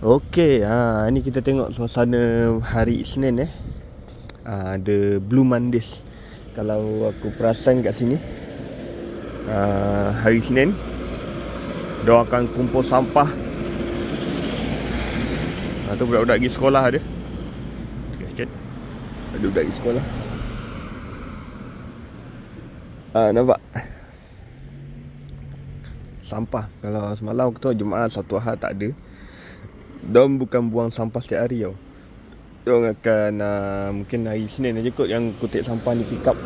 Okey, ni kita tengok suasana hari Isnin ada Blue Mondays. Kalau aku perasan kat sini, hari Isnin diorang akan kumpul sampah. Tu budak-budak pergi sekolah ada. Sikit. Ada budak pergi sekolah. Nampak? Sampah. Kalau semalam aku tahu Jumaat, Sabtu, Ahad tak ada. Diorang bukan buang sampah setiap hari tau. Diorang akan mungkin hari Isnin aja kot yang kutip sampah ni pick up.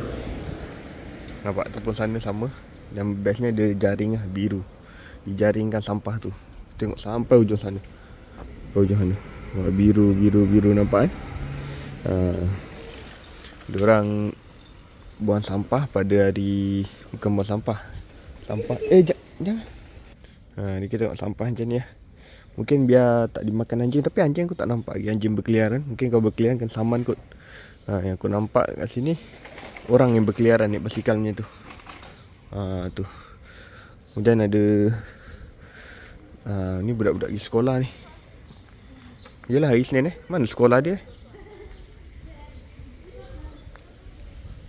Nampak tu pun sana sama. Yang bestnya dia jaring biru. Dijaringkan sampah tu. Tengok sampai ujung sana. Ujung sana. Biru nampak diorang buang sampah pada hari, bukan buang sampah. Jangan. Ni kita tengok sampah macam ni Mungkin biar tak dimakan anjing. Tapi anjing aku tak nampak lagi anjing berkeliaran. Mungkin kalau berkeliaran kan saman kot. Yang aku nampak kat sini orang yang berkeliaran naik basikal macam tu. Tu. Kemudian ada ni budak-budak pergi sekolah ni. Yelah hari Isnin Mana sekolah dia?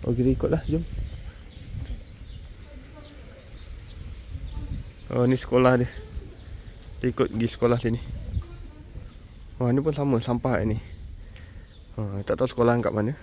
Kita ikutlah, jom. Ni sekolah dia. Kita ikut pergi sekolah sini. Ni pun sama sampah ni. Tak tahu sekolahan kat mana.